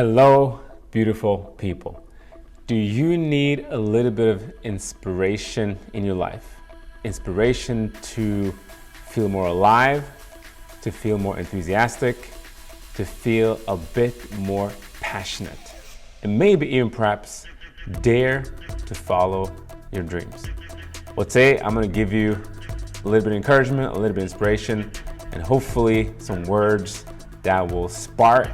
Hello, beautiful people. Do you need a little bit of inspiration in your life? Inspiration to feel more alive, to feel more enthusiastic, to feel a bit more passionate, and maybe even perhaps dare to follow your dreams. Well, today I'm going to give you a little bit of encouragement, a little bit of inspiration, and hopefully some words that will spark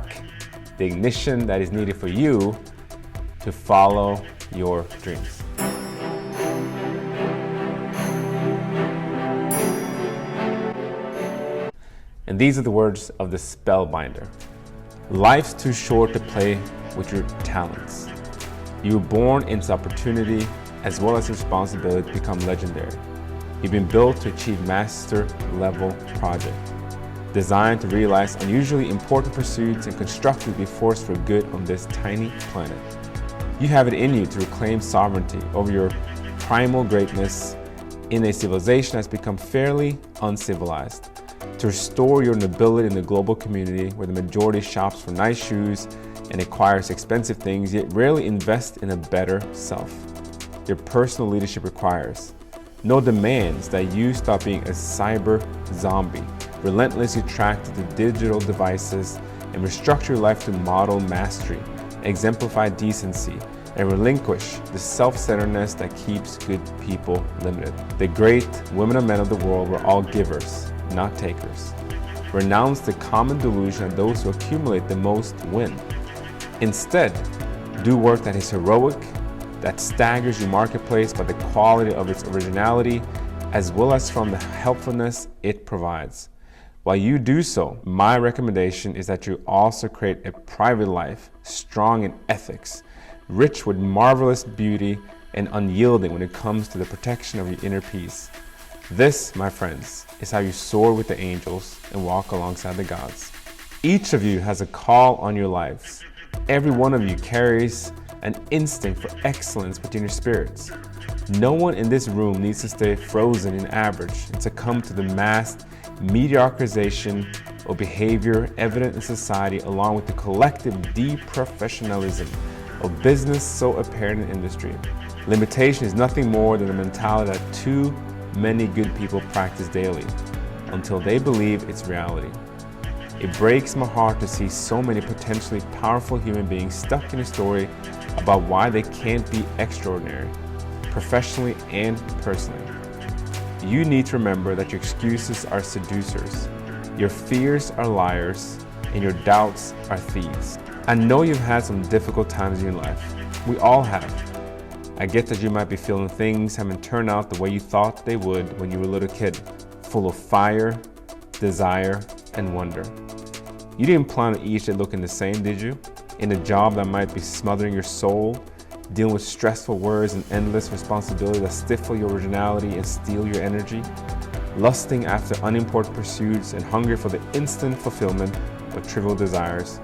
the ignition that is needed for you to follow your dreams. And these are the words of the Spellbinder. Life's too short to play with your talents. You were born into opportunity as well as responsibility to become legendary. You've been built to achieve master level project, designed to realize unusually important pursuits and constructively be force for good on this tiny planet. You have it in you to reclaim sovereignty over your primal greatness in a civilization that's become fairly uncivilized, to restore your nobility in the global community where the majority shops for nice shoes and acquires expensive things, yet rarely invest in a better self. Your personal leadership requires no demands that you stop being a cyber zombie, relentlessly tracked to digital devices, and restructure your life to model mastery, exemplify decency, and relinquish the self-centeredness that keeps good people limited. The great women and men of the world were all givers, not takers. Renounce the common delusion that those who accumulate the most win. Instead, do work that is heroic, that staggers your marketplace by the quality of its originality, as well as from the helpfulness it provides. While you do so, my recommendation is that you also create a private life, strong in ethics, rich with marvelous beauty, and unyielding when it comes to the protection of your inner peace. This, my friends, is how you soar with the angels and walk alongside the gods. Each of you has a call on your lives. Every one of you carries an instinct for excellence within your spirits. No one in this room needs to stay frozen in average and succumb to the mass mediocrization of behavior evident in society, along with the collective deprofessionalism of business so apparent in industry. Limitation is nothing more than a mentality that too many good people practice daily until they believe it's reality. It breaks my heart to see so many potentially powerful human beings stuck in a story about why they can't be extraordinary, professionally and personally. You need to remember that your excuses are seducers, your fears are liars, and your doubts are thieves. I know you've had some difficult times in your life. We all have. I get that you might be feeling things haven't turned out the way you thought they would when you were a little kid, full of fire, desire, and wonder. You didn't plan on each day looking the same, did you? In a job that might be smothering your soul, dealing with stressful words and endless responsibility that stifle your originality and steal your energy, lusting after unimportant pursuits and hungry for the instant fulfillment of trivial desires,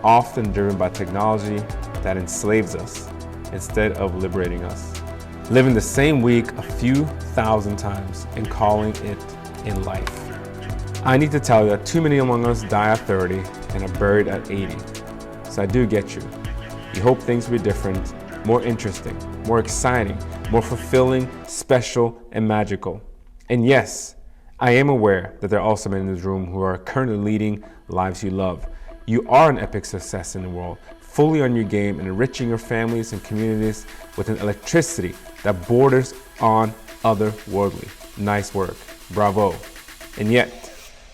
often driven by technology that enslaves us instead of liberating us. Living the same week a few thousand times and calling it in life. I need to tell you that too many among us die at 30 and are buried at 80. So I do get you. You hope things will be different, more interesting, more exciting, more fulfilling, special, and magical. And yes, I am aware that there are also men in this room who are currently leading lives you love. You are an epic success in the world, fully on your game and enriching your families and communities with an electricity that borders on otherworldly. Nice work. Bravo. And yet,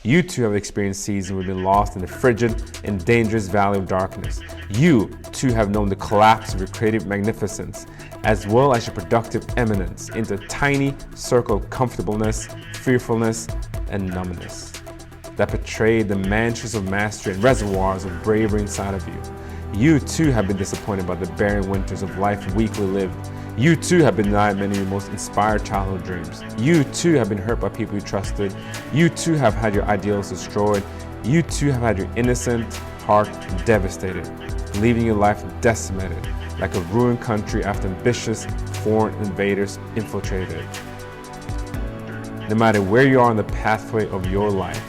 you too have experienced seasons where you've been lost in the frigid and dangerous valley of darkness. You too have known the collapse of your creative magnificence, as well as your productive eminence, into a tiny circle of comfortableness, fearfulness, and numbness that betrayed the mansions of mastery and reservoirs of bravery inside of you. You too have been disappointed by the barren winters of life weakly lived. You too have been denied many of your most inspired childhood dreams. You too have been hurt by people you trusted. You too have had your ideals destroyed. You too have had your innocent heart devastated, leaving your life decimated like a ruined country after ambitious foreign invaders infiltrated it. No matter where you are on the pathway of your life,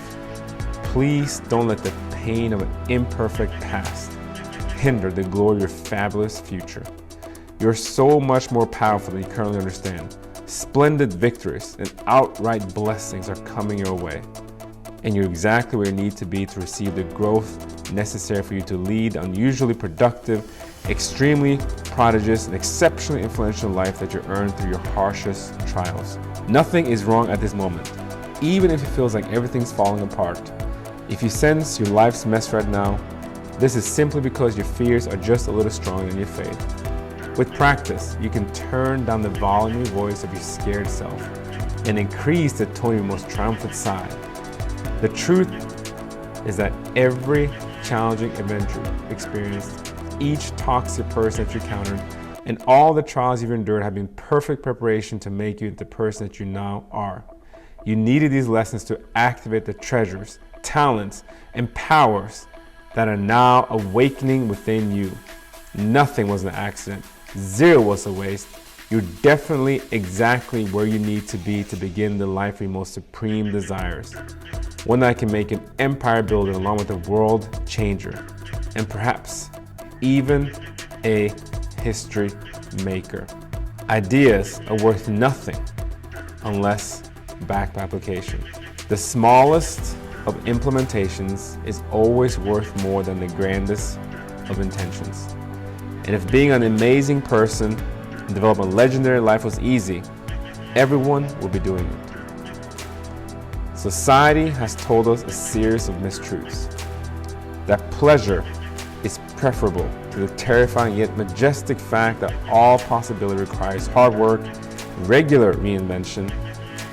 please don't let the pain of an imperfect past hinder the glory of your fabulous future. You're so much more powerful than you currently understand. Splendid victories and outright blessings are coming your way. And you're exactly where you need to be to receive the growth necessary for you to lead an unusually productive, extremely prodigious, and exceptionally influential life that you earned through your harshest trials. Nothing is wrong at this moment, even if it feels like everything's falling apart. If you sense your life's mess right now, this is simply because your fears are just a little stronger than your faith. With practice, you can turn down the volume of voice of your scared self and increase the tone of your most triumphant side. The truth is that every challenging adventure you experienced, each toxic person that you encountered, and all the trials you've endured have been perfect preparation to make you the person that you now are. You needed these lessons to activate the treasures, talents, and powers that are now awakening within you. Nothing was an accident. Zero was a waste. You're definitely exactly where you need to be to begin the life of your most supreme desires. One that can make an empire builder along with a world changer, and perhaps even a history maker. Ideas are worth nothing unless backed by application. The smallest of implementations is always worth more than the grandest of intentions. And if being an amazing person and develop a legendary life was easy, everyone would be doing it. Society has told us a series of mistruths. That pleasure is preferable to the terrifying yet majestic fact that all possibility requires hard work, regular reinvention,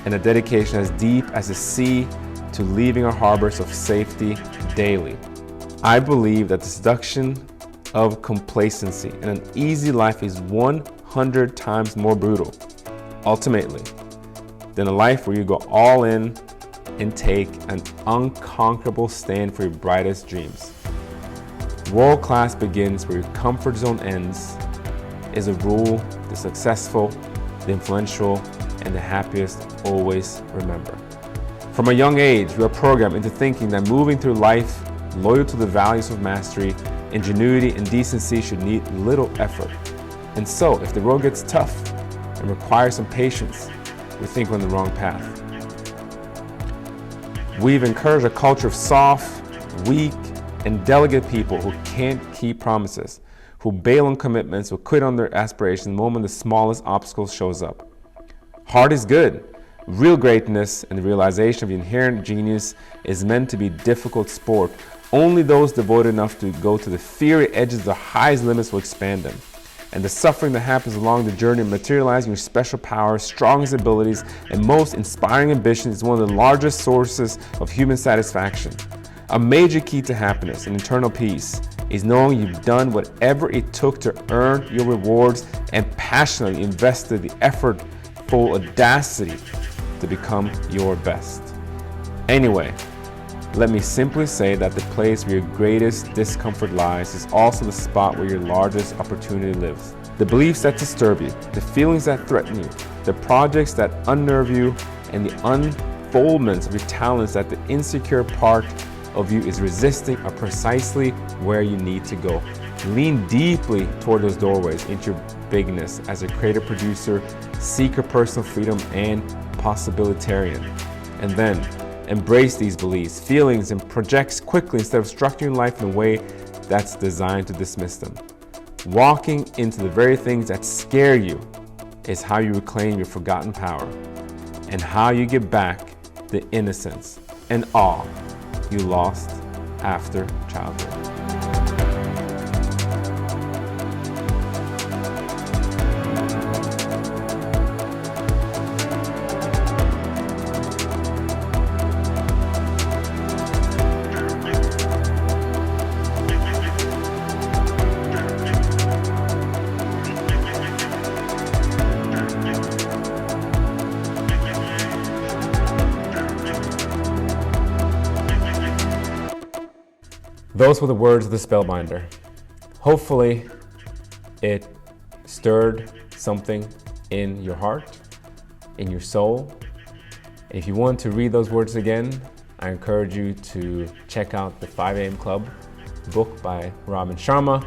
and a dedication as deep as the sea to leaving our harbors of safety daily. I believe that the seduction of complacency and an easy life is 100 times more brutal, ultimately, than a life where you go all in and take an unconquerable stand for your brightest dreams. World class begins where your comfort zone ends, is a rule the successful, the influential, and the happiest always remember. From a young age, we are programmed into thinking that moving through life loyal to the values of mastery, ingenuity, and decency should need little effort. And so, if the road gets tough and requires some patience, we think we're on the wrong path. We've encouraged a culture of soft, weak, and delicate people who can't keep promises, who bail on commitments, who quit on their aspirations the moment the smallest obstacle shows up. Hard is good. Real greatness and the realization of the inherent genius is meant to be a difficult sport. Only those devoted enough to go to the fiery edges of the highest limits will expand them. And the suffering that happens along the journey of materializing your special powers, strongest abilities, and most inspiring ambitions is one of the largest sources of human satisfaction. A major key to happiness and internal peace is knowing you've done whatever it took to earn your rewards and passionately invested the effortful audacity to become your best. Anyway, let me simply say that the place where your greatest discomfort lies is also the spot where your largest opportunity lives. The beliefs that disturb you, the feelings that threaten you, the projects that unnerve you, and the unfoldments of your talents that the insecure part of you is resisting are precisely where you need to go. Lean deeply toward those doorways into your bigness as a creative producer, seeker, personal freedom, and possibilitarian. And then embrace these beliefs, feelings, and projects quickly instead of structuring life in a way that's designed to dismiss them. Walking into the very things that scare you is how you reclaim your forgotten power and how you get back the innocence and awe you lost after childhood. Those were the words of the Spellbinder. Hopefully, it stirred something in your heart, in your soul. And if you want to read those words again, I encourage you to check out the 5 a.m. Club book by Robin Sharma.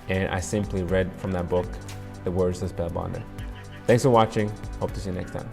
and I simply read from that book the words of Spellbinder. Thanks for watching. Hope to see you next time.